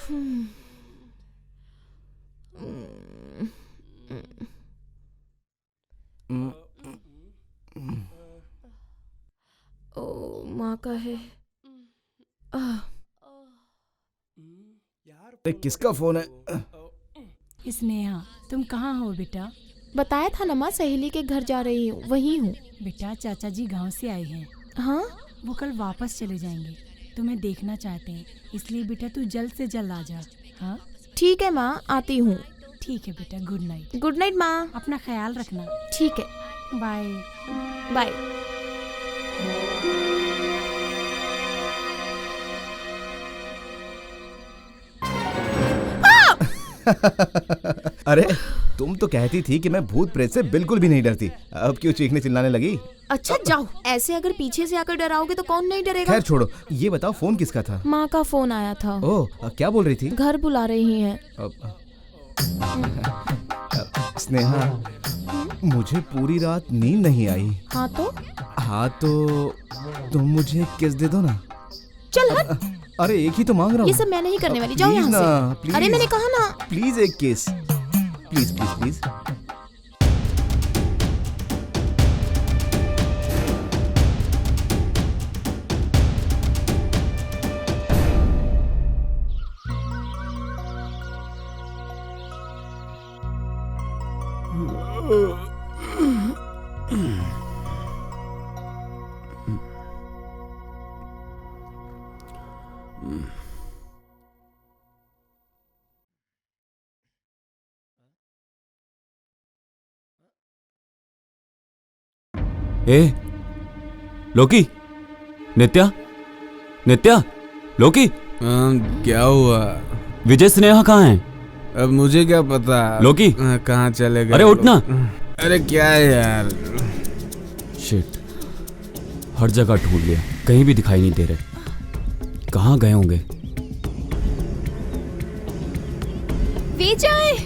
ओ माँ का है। किसका फोन है? स्नेहा, तुम कहाँ हो बेटा? बताया था ना माँ, सहेली के घर जा रही हूँ, वहीं हूँ। बेटा चाचा जी गांव से आए हैं। हाँ, वो कल वापस चले जाएंगे, तुम्हें देखना चाहते हैं, इसलिए बेटा तू जल्द से जल्द आ जा। हाँ ठीक है माँ, आती हूँ। ठीक है बेटा, गुड नाइट। गुड नाइट माँ। अपना ख्याल रखना। ठीक है, बाय बाय। अरे तुम तो कहती थी कि मैं भूत प्रेत से बिल्कुल भी नहीं डरती, अब क्यों चीखने चिल्लाने लगी? अच्छा जाओ, ऐसे अगर पीछे से आकर डराओगे तो कौन नहीं डरेगा। खैर छोड़ो, ये बताओ फोन किसका था? माँ का फोन आया था। ओह, क्या बोल रही थी? घर बुला रही हैं। स्नेहा, मुझे पूरी रात नींद नहीं आई। हाँ तो तुम मुझे किस दे दो ना। चल हट। अरे एक ही तो मांग रहा हूँ। ये सब मैं नहीं करने वाली, जाओ यहाँ से। अरे मैंने कहा ना। प्लीज एक किस, प्लीज प्लीज प्लीज। ए, लोकी, नित्या, नित्या, लोकी। क्या हुआ? विजय स्नेहा कहाँ हैं? अब मुझे क्या पता लोकी कहाँ चले गए। अरे उठना। अरे क्या है यार? शिट, हर जगह ढूंढ लिया, कहीं भी दिखाई नहीं दे रहे। कहाँ गए होंगे? विजय,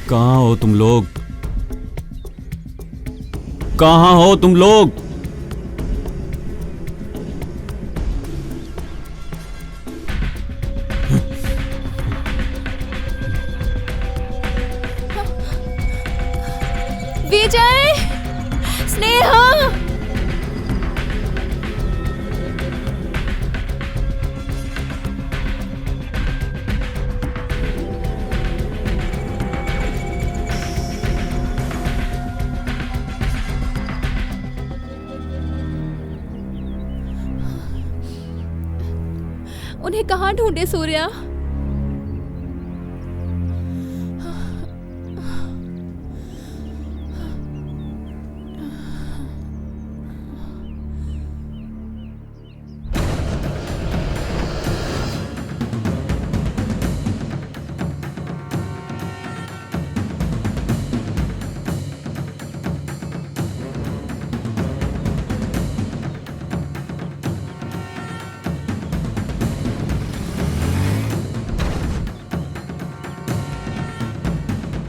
कहाँ हो तुम लोग? कहाँ हो तुम लोग? विजय, स्नेहा। उन्हें कहाँ ढूंढे सूर्या?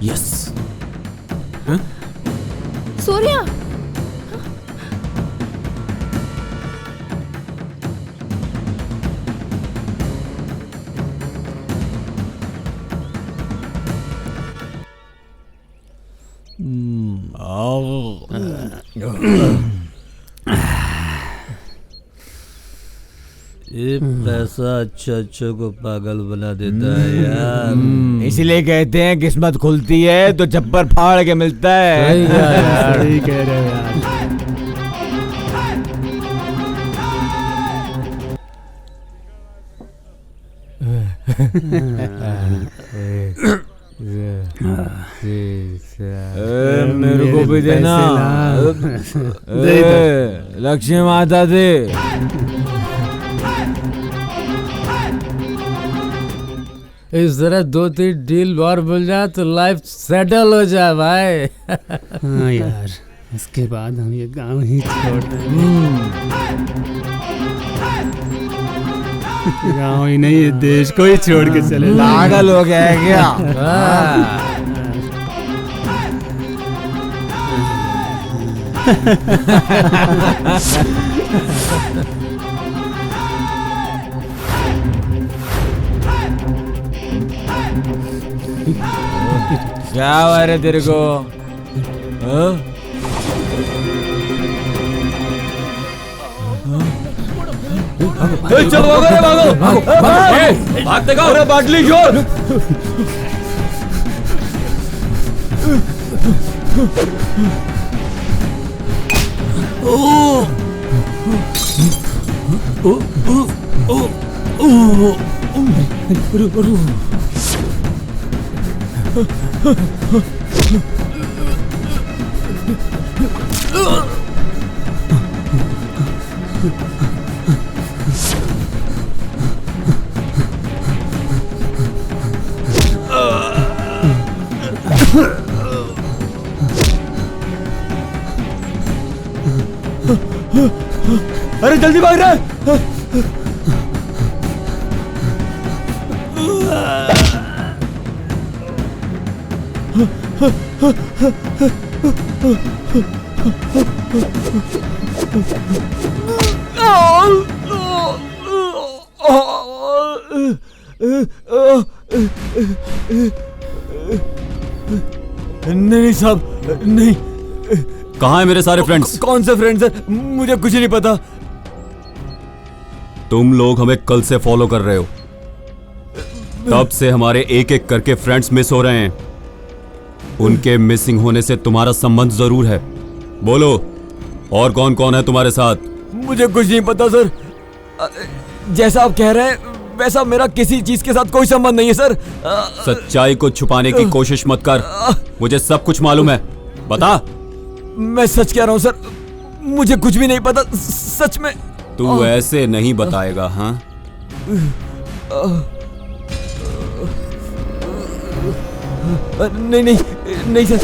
यस। सूर्या, ये पैसा अच्छों को पागल बना देता है यार। इसीलिए कहते हैं किस्मत खुलती है तो चप्पर फाड़ के मिलता है। सही कह रहे हो यार। मेरे को भी देना। लक्ष्मी माता दे। इस तरह 2-3 डील और मिल जाए तो लाइफ सेटल हो जाए भाई। हाँ यार, इसके बाद हम ये गांव ही छोड़ देंगे। गांव ही नहीं, देश को ही छोड़ के चले। पागल हो गया है क्या? क्या हुआ रे तेरे को? हाँ? चलो भागो रे, भागो भागते का अरे बाटली छोड़। अरे जल्दी भाग रहा नहीं साहब, नहीं। कहाँ है मेरे सारे फ्रेंड्स? कौन से फ्रेंड सर? मुझे कुछ नहीं पता। तुम लोग हमें कल से फॉलो कर रहे हो, तब से हमारे एक एक करके फ्रेंड्स मिस हो रहे हैं। उनके मिसिंग होने से तुम्हारा संबंध जरूर है। बोलो, और कौन कौन है तुम्हारे साथ? मुझे कुछ नहीं पता सर। जैसा आप कह रहे हैं वैसा मेरा किसी चीज के साथ कोई संबंध नहीं है सर। सच्चाई को छुपाने की कोशिश मत कर, मुझे सब कुछ मालूम है। बता। मैं सच कह रहा हूँ सर, मुझे कुछ भी नहीं पता सच में। तू ऐसे नहीं बताएगा? हाँ, नहीं नहीं नहीं सर।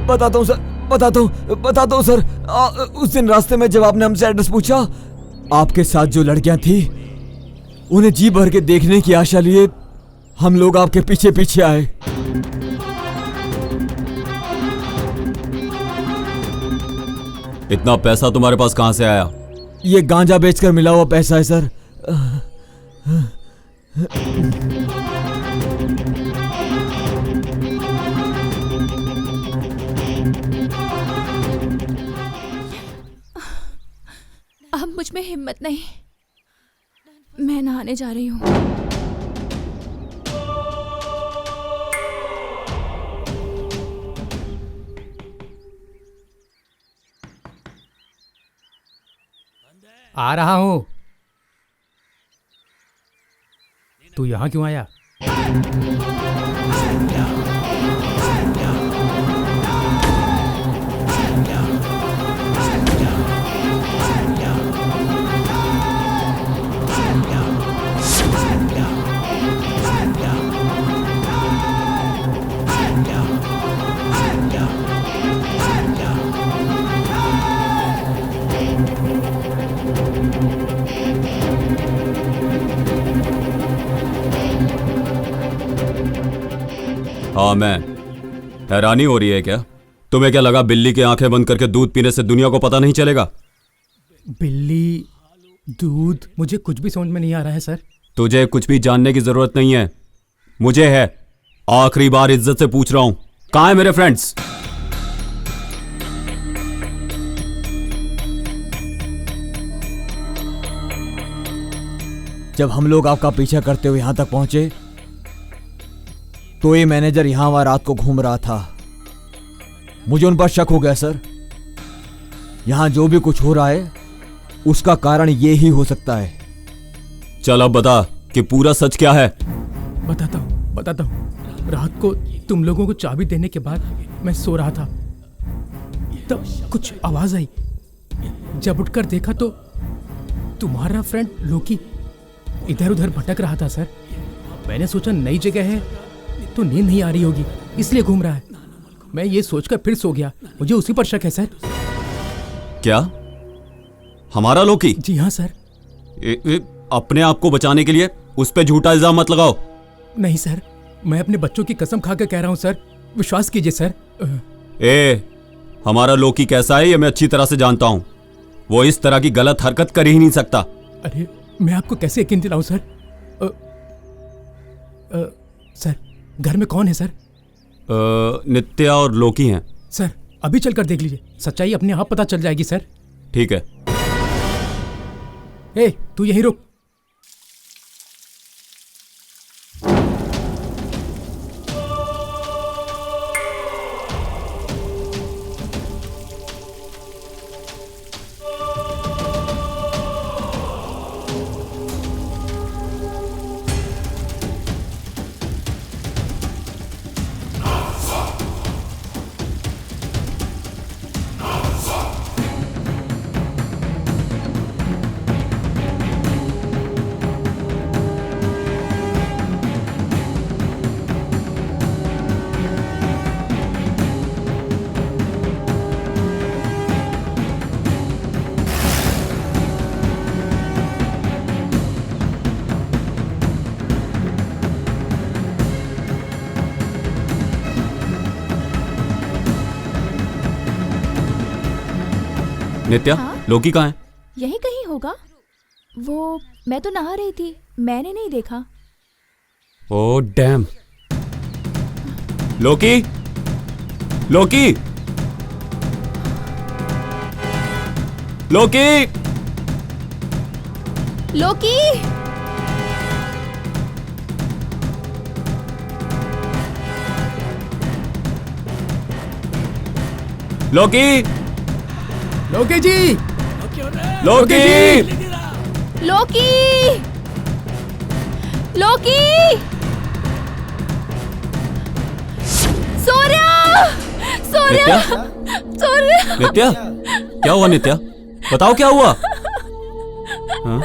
बताता हूँ सर, बताता हूँ सर। उस दिन रास्ते में जब आपने हमसे एड्रेस पूछा, आपके साथ जो लड़कियां थी उन्हें जी भर के देखने की आशा लिए हम लोग आपके पीछे पीछे आए। इतना पैसा तुम्हारे पास कहां से आया? ये गांजा बेचकर मिला हुआ पैसा है सर। अब मुझ में हिम्मत नहीं, मैं नहाने जा रही हूँ। आ रहा हूँ। तू यहाँ क्यों आया? हाँ, मैं। हैरानी हो रही है क्या? तुम्हें क्या लगा बिल्ली की आंखें बंद करके दूध पीने से दुनिया को पता नहीं चलेगा? बिल्ली, दूध, मुझे कुछ भी समझ में नहीं आ रहा है सर। तुझे कुछ भी जानने की जरूरत नहीं है, मुझे है। आखिरी बार इज्जत से पूछ रहा हूं, कहां है मेरे फ्रेंड्स? जब हम लोग आपका पीछा करते हुए यहां तक पहुंचे तो ये मैनेजर यहां वहां रात को घूम रहा था। मुझे उन पर शक हो गया सर। यहां जो भी कुछ हो रहा है उसका कारण ये ही हो सकता है। चल अब बता कि पूरा सच क्या है। बताता हूँ। रात को तुम लोगों को चाबी देने के बाद मैं सो रहा था, तब कुछ आवाज आई। जब उठकर देखा तो तुम्हारा फ्रेंड लोकी इधर उधर भटक रहा था सर। मैंने सोचा नई जगह है तो नींद नहीं आ रही होगी, इसलिए घूम रहा है। मैं ये सोचकर फिर सो गया। मुझे उसी पर शक है सर। क्या हमारा लोकी? जी हाँ सर। अपने आप को बचाने के लिए उस पे झूठा इल्जाम मत लगाओ। नहीं सर, मैं अपने बच्चों की कसम खाकर कह रहा हूँ सर, विश्वास कीजिए सर। हमारा लोकी कैसा है ये मैं अच्छी तरह से जानता हूँ। वो इस तरह की गलत हरकत कर ही नहीं सकता। अरे मैं आपको कैसे यकीन दिलाऊं सर? सर घर में कौन है सर? नित्या और लोकी हैं। सर अभी चलकर देख लीजिए, सच्चाई अपने आप पता चल जाएगी सर। ठीक है। तू यहीं रुक। नित्या, हाँ? लोकी कहाँ है? यही कहीं होगा। वो मैं तो नहा रही थी, मैंने नहीं देखा। Oh damn. लोकी, लोकी, लोकी, लोकी, लोकी, लोकी जी, लोकी, लोकी, लोकी, सूर्या, सूर्या, सूर्या। नित्या, क्या हुआ नित्या? बताओ क्या हुआ? हाँ?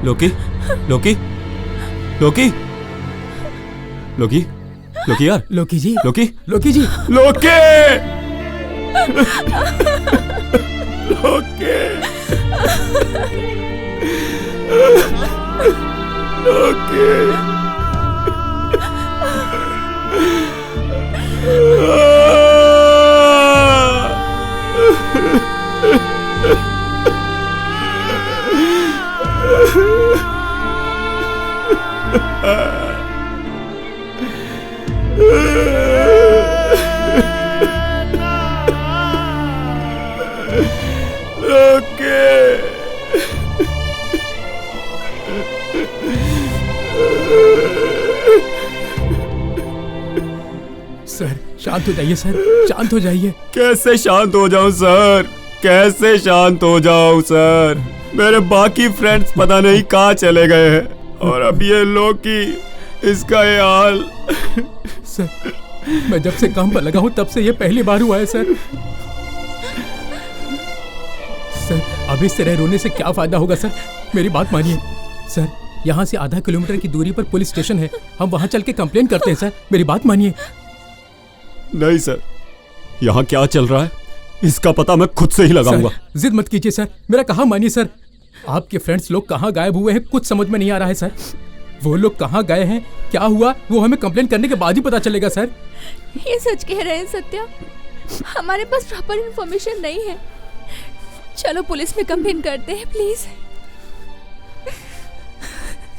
लोकी, लोकी, लोकी, लोकी, लोकी यार, लोकी जी, लोकी, लोकी जी, लोकी, लोकी, लोकी, सर शांत हो जाइए सर, शांत हो जाइए। कैसे शांत हो जाऊं सर? कैसे शांत हो जाऊं सर? मेरे बाकी फ्रेंड्स पता नहीं कहाँ चले गए हैं और अब ये लोकी, इसका ये हाल। सर मैं जब से काम पर लगा हूं तब से ये पहली बार हुआ है सर। सर अब इस तरह रोने से क्या फायदा होगा सर? मेरी बात मानिए सर, यहाँ से आधा किलोमीटर की दूरी पर पुलिस स्टेशन है, हम वहाँ चल के कंप्लेन करते हैं सर। मेरी बात मानिए। नहीं सर, यहाँ क्या चल रहा है इसका पता मैं खुद से ही लगाऊंगा। जिद मत कीजिए सर, मेरा कहा मानिए सर। आपके फ्रेंड्स लोग कहाँ गायब हुए हैं कुछ समझ में नहीं आ रहा है सर। वो लोग कहाँ गए हैं, क्या हुआ, वो हमें कंप्लेन करने के बाद ही पता चलेगा सर। ये सच कह रहे हैं सत्या, हमारे पास प्रॉपर इन्फॉर्मेशन नहीं है। चलो पुलिस में कंप्लेन करते हैं प्लीज।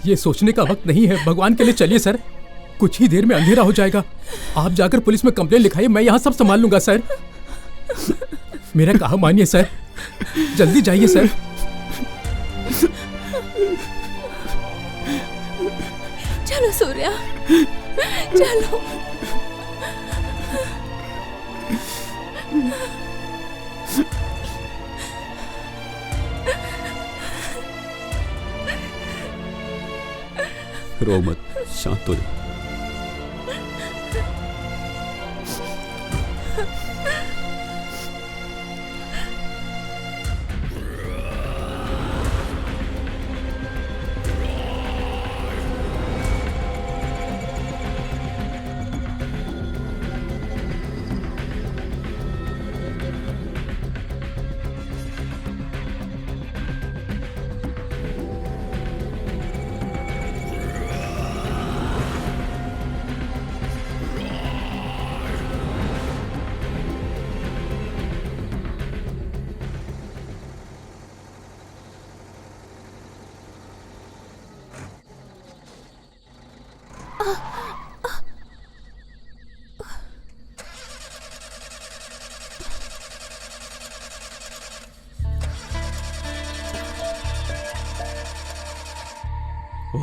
ये सोचने का वक्त नहीं है, भगवान के लिए चलिए सर, कुछ ही देर में अंधेरा हो जाएगा। आप जाकर पुलिस में कंप्लेन लिखाइए, मैं यहाँ सब संभाल लूंगा सर। मेरा कहा मानिए सर, जल्दी जाइए सर। चलो सूर्या, चलो। रो मत, शांत हो जा।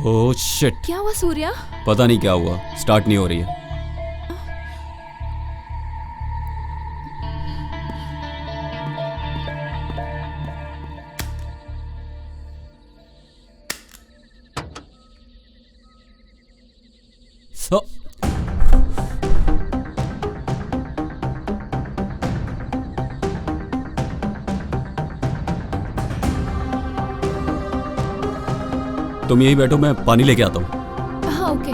ओह शिट, क्या हुआ सूर्या? पता नहीं क्या हुआ, स्टार्ट नहीं हो रही है। तुम यहीं बैठो, मैं पानी लेके आता हूँ। हाँ ओके।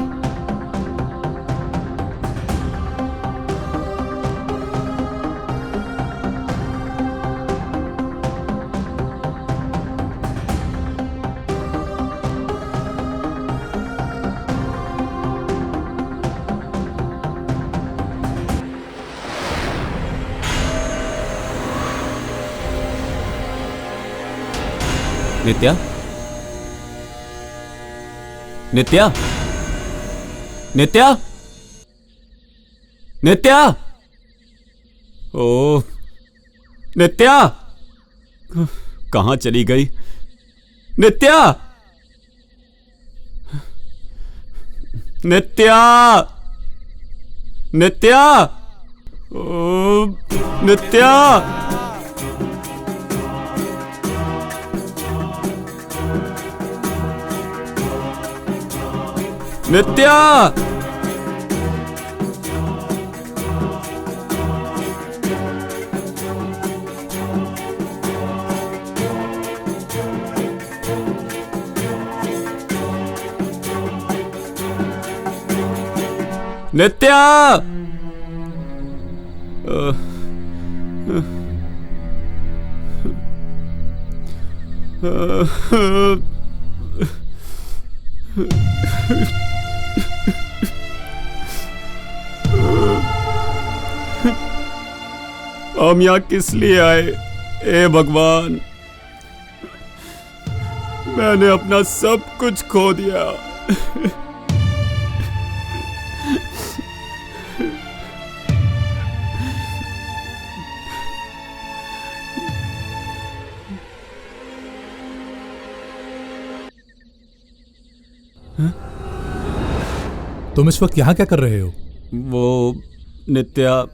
नित्या, नित्या, नित्या, नित्या, ओह नित्या, कहां चली गई नित्या? नित्या, नित्या, ओह नित्या, नित्या, नित्या, हम यहाँ किस लिए आए? ए भगवान, मैंने अपना सब कुछ खो दिया। तुम इस वक्त यहाँ क्या कर रहे हो? वो नित्या,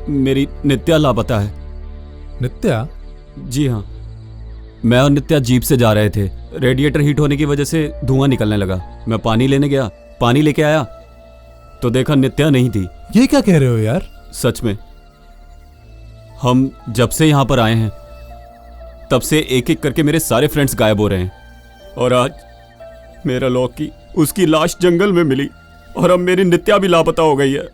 मेरी नित्या लापता है। नित्या? जी हाँ, मैं और नित्या जीप से जा रहे थे। रेडिएटर हीट होने की वजह से धुआं निकलने लगा। मैं पानी लेने गया, पानी लेके आया तो देखा नित्या नहीं थी। ये क्या कह रहे हो यार? सच में, हम जब से यहाँ पर आए हैं तब से एक एक करके मेरे सारे फ्रेंड्स गायब हो रहे हैं, और आज मेरा लॉकी उसकी लाश जंगल में मिली, और अब मेरी नित्या भी लापता हो गई है।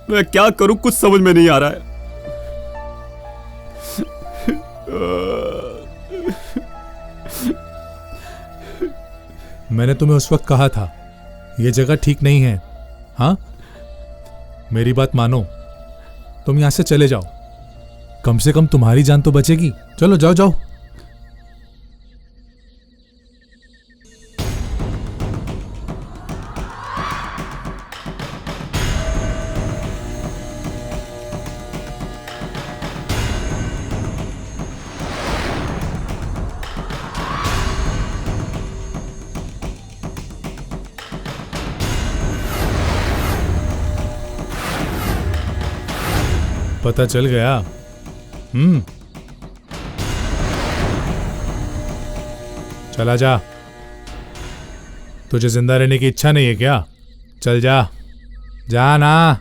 मैं क्या करूं, कुछ समझ में नहीं आ रहा है। मैंने तुम्हें उस वक्त कहा था ये जगह ठीक नहीं है। हाँ, मेरी बात मानो, तुम यहां से चले जाओ, कम से कम तुम्हारी जान तो बचेगी। चलो जाओ जाओ। पता चल गया? चला जा। तुझे जिंदा रहने की इच्छा नहीं है क्या? चल जा, जा ना।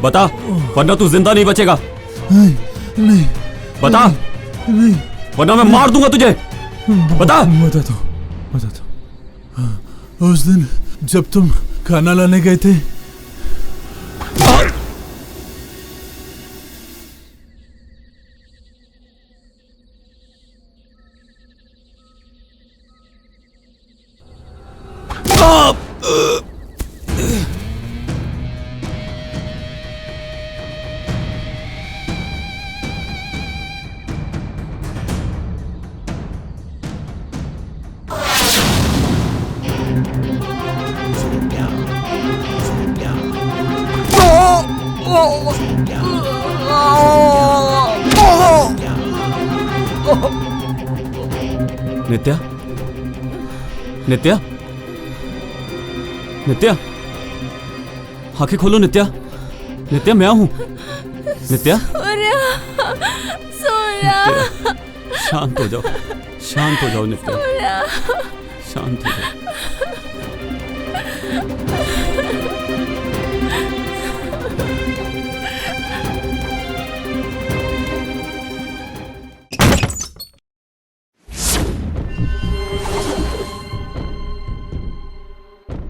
बता, वरना तू जिंदा नहीं बचेगा। नहीं बता, नहीं, वरना मैं मार दूंगा तुझे। बता। बताता हूँ। उस दिन जब तुम खाना लाने गए थे, नित्या, नित्या, नित्या, आंखें खोलो नित्या। नित्या, मैं हूं। नित्या, सूर्या, शांत हो जाओ, शांत हो जाओ नित्या, शांत हो जाओ।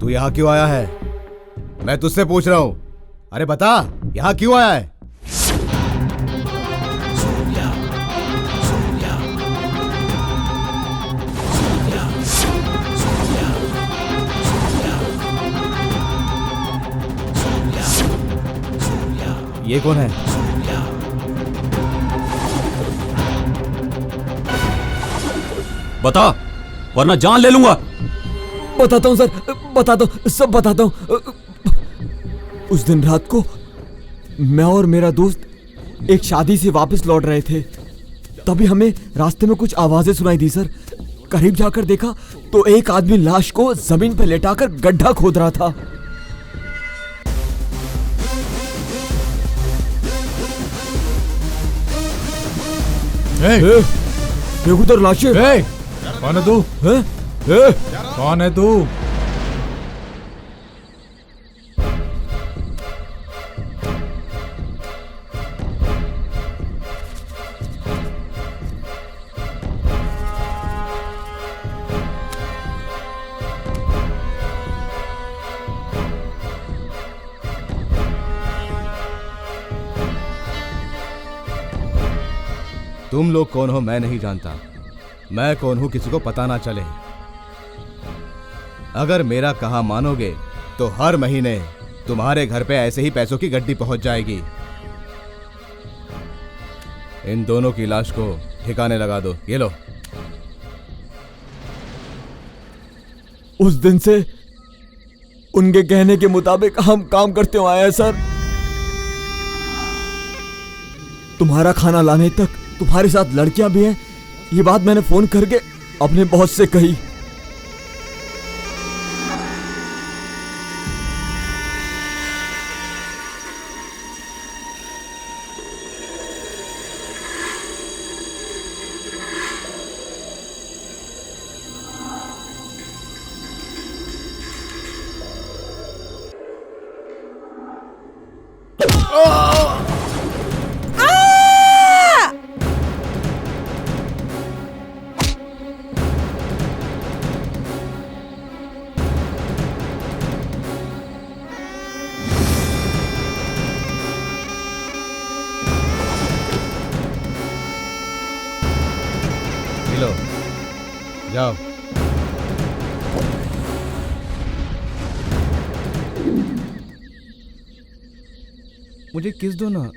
तू यहाँ क्यों आया है? मैं तुझसे पूछ रहा हूं। अरे बता, यहाँ क्यों आया है? ये कौन है? बता, वरना जान ले लूंगा। बताता हूँ सर, बताता हूँ, सब बताता हूँ। उस दिन रात को मैं और मेरा दोस्त एक शादी से वापस लौट रहे थे। तभी हमें रास्ते में कुछ आवाजें सुनाई दी सर। करीब जाकर देखा तो एक आदमी लाश को जमीन पर लेटाकर गड्ढा खोद रहा था। देखो उधर लाशें। कौन है तू? कौन है तू? तुम लोग कौन हो मैं नहीं जानता। मैं कौन हूं किसी को पता ना चले। अगर मेरा कहा मानोगे तो हर महीने तुम्हारे घर पे ऐसे ही पैसों की गड्डी पहुंच जाएगी। इन दोनों की लाश को ठिकाने लगा दो। ये लो। उस दिन से उनके कहने के मुताबिक हम काम करते हुए आए हैं सर। तुम्हारा खाना लाने तक तुम्हारे साथ लड़कियां भी हैं, ये बात मैंने फोन करके अपने बॉस से कही। लो, जाओ। मुझे किस दो ना।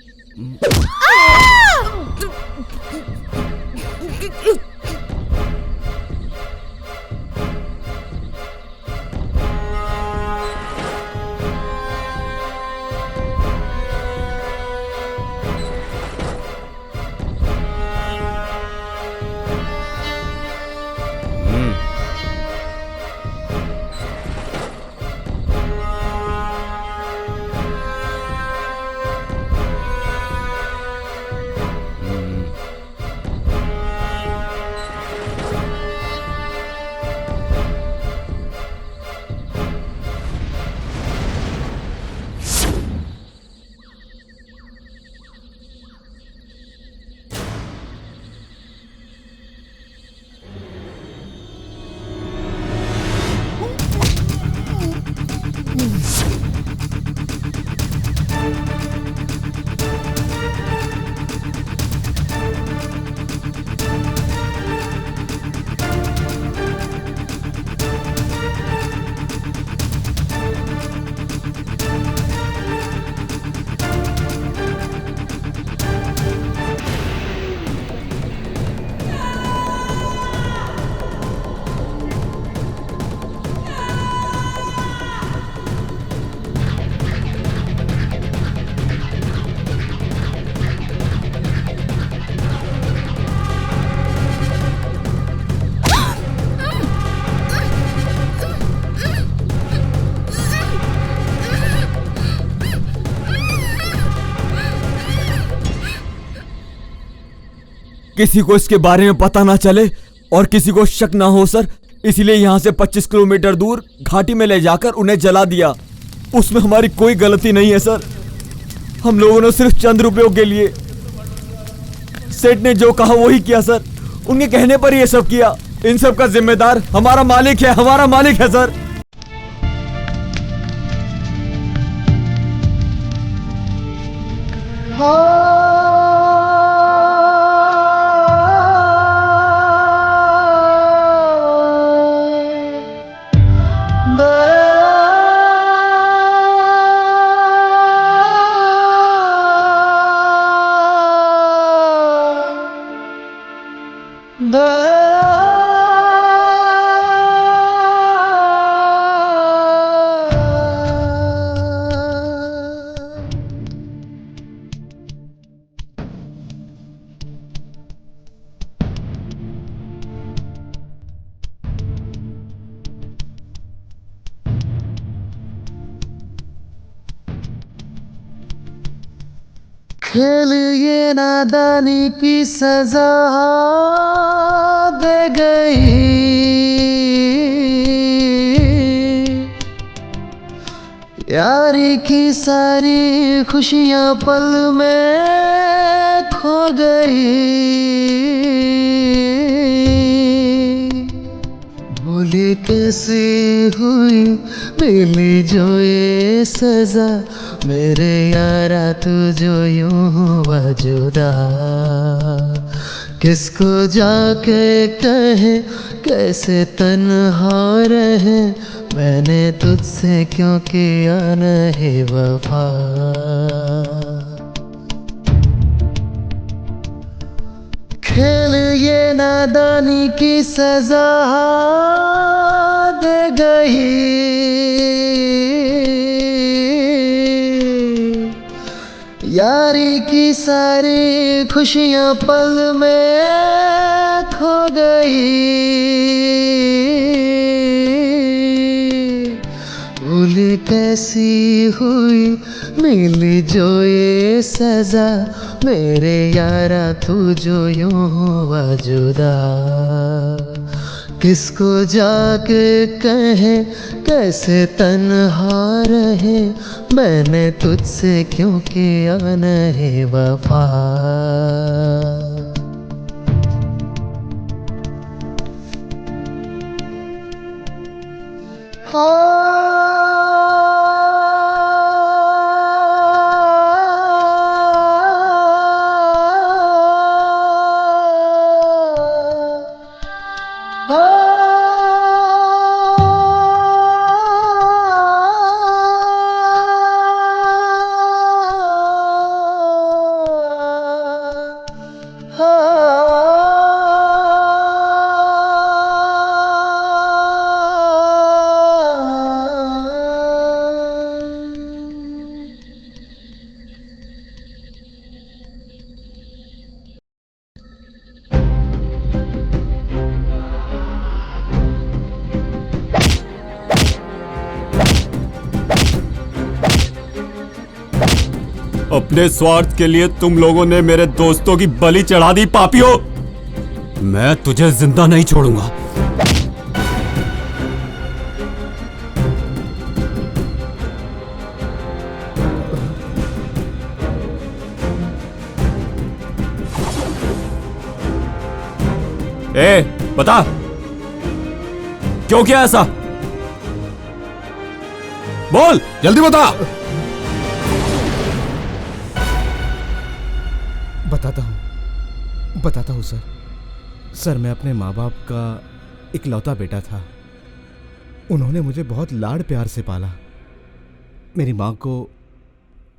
किसी को इसके बारे में पता ना चले और किसी को शक ना हो सर, इसीलिए यहाँ से 25 किलोमीटर दूर घाटी में ले जाकर उन्हें जला दिया। उसमें हमारी कोई गलती नहीं है सर। हम लोगों ने सिर्फ चंद रुपयों के लिए, सेठ ने जो कहा वही किया सर। उनके कहने पर ये सब किया। इन सब का जिम्मेदार हमारा मालिक है, हमारा मालिक है सर। खेल ये नादानी की सजा दे गई, यारी की सारी खुशियां पल में खो गई। भूली कैसे हुई मिली जो ये सजा, मेरे यारा तू जो यूं हुआ जुदा। किसको जाके कहे कैसे तन्हा रहे, मैंने तुझसे क्यों किया नहीं वफा। खेल ये नादानी की सजा दे गई, यारी की सारी खुशियां पल में खो गई। भूल कैसी हुई मिली जो ये सजा, मेरे यारा तू जो यूं हुआ जुदा। किसको जाके कहे कैसे तन्हा रहे, मैंने तुझसे क्यों किया नहीं वफा। अपने स्वार्थ के लिए तुम लोगों ने मेरे दोस्तों की बलि चढ़ा दी पापियों। मैं तुझे जिंदा नहीं छोड़ूंगा। ए, बता क्यों किया ऐसा? बोल, जल्दी बता। बताता हूँ सर, मैं अपने माँ बाप का इकलौता बेटा था। उन्होंने मुझे बहुत लाड़ प्यार से पाला। मेरी माँ को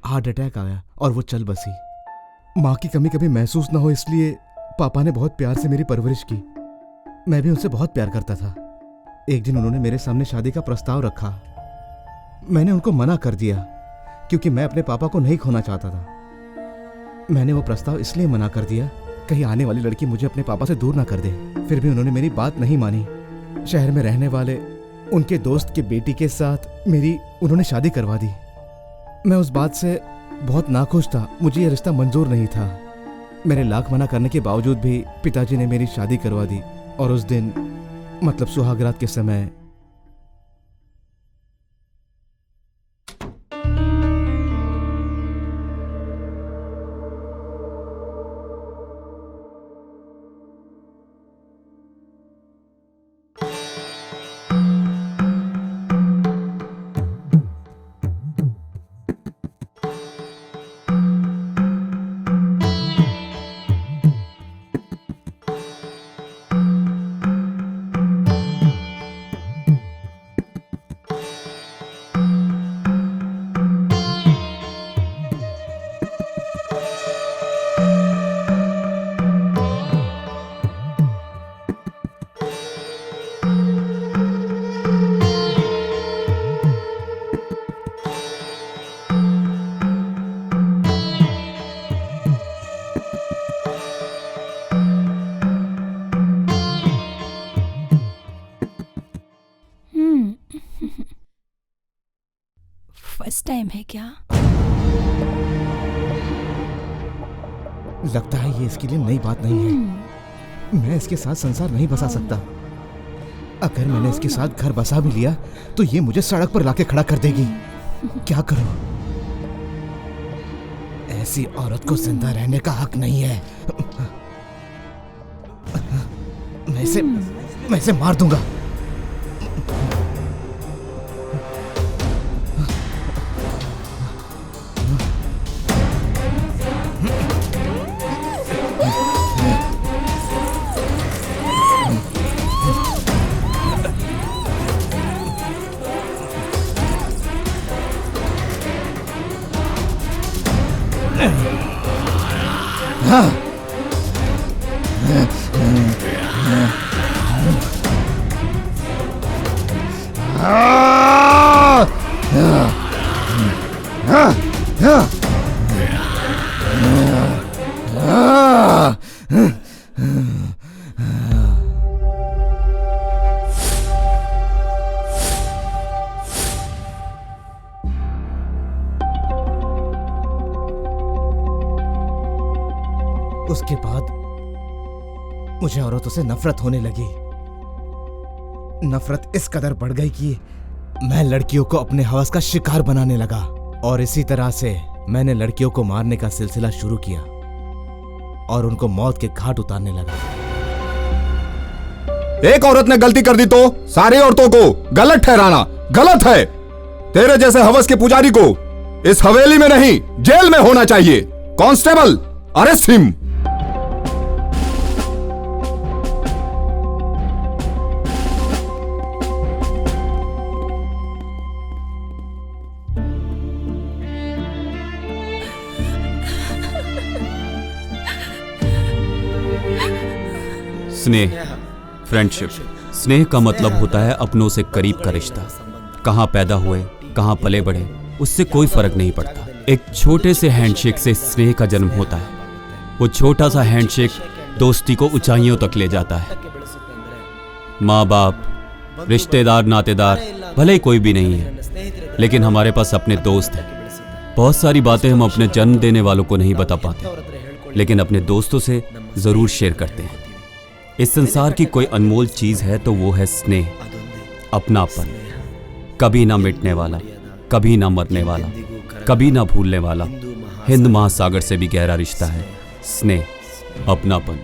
हार्ट अटैक आया और वो चल बसी। माँ की कमी कभी महसूस ना हो इसलिए पापा ने बहुत प्यार से मेरी परवरिश की। मैं भी उनसे बहुत प्यार करता था। एक दिन उन्होंने मेरे सामने शादी का प्रस्ताव रखा। मैंने उनको मना कर दिया क्योंकि मैं अपने पापा को नहीं खोना चाहता था। मैंने वो प्रस्ताव इसलिए मना कर दिया कहीं आने वाली लड़की मुझे अपने पापा से दूर ना कर दे। फिर भी उन्होंने मेरी बात नहीं मानी। शहर में रहने वाले उनके दोस्त की बेटी के साथ मेरी उन्होंने शादी करवा दी। मैं उस बात से बहुत नाखुश था। मुझे यह रिश्ता मंजूर नहीं था। मेरे लाख मना करने के बावजूद भी पिताजी ने मेरी शादी करवा दी और उस दिन मतलब सुहागरात के समय फर्स्ट टाइम है क्या? लगता है ये इसके लिए नई बात नहीं है। मैं इसके साथ संसार नहीं बसा सकता। अगर मैंने इसके साथ घर बसा भी लिया तो ये मुझे सड़क पर लाके खड़ा कर देगी। क्या करूं? ऐसी औरत को जिंदा रहने का हक नहीं है। मैं इसे मार दूंगा। उसके बाद मुझे औरतों से नफरत होने लगी। नफरत इस कदर बढ़ गई कि मैं लड़कियों को अपने हवस का शिकार बनाने लगा, और इसी तरह से मैंने लड़कियों को मारने का सिलसिला शुरू किया और उनको मौत के घाट उतारने लगा। एक औरत ने गलती कर दी तो सारी औरतों को गलत ठहराना गलत है। तेरे जैसे हवस के पुजारी को इस हवेली में नहीं, जेल में होना चाहिए। Constable, arrest him. स्नेह, फ्रेंडशिप। स्नेह का मतलब होता है अपनों से करीब का रिश्ता। कहाँ पैदा हुए, कहाँ पले बढ़े, उससे कोई फर्क नहीं पड़ता। एक छोटे से हैंडशेक से स्नेह का जन्म होता है। वो छोटा सा हैंडशेक दोस्ती को ऊंचाइयों तक ले जाता है। माँ बाप, रिश्तेदार, नातेदार भले ही कोई भी नहीं है, लेकिन हमारे पास अपने दोस्त हैं। बहुत सारी बातें हम अपने जन्म देने वालों को नहीं बता पाते, लेकिन अपने दोस्तों से जरूर शेयर करते हैं। इस संसार की कोई अनमोल चीज है तो वो है स्नेह, अपनापन। कभी ना मिटने वाला, कभी ना मरने वाला, कभी ना भूलने वाला। हिंद महासागर से भी गहरा रिश्ता है स्नेह, अपनापन।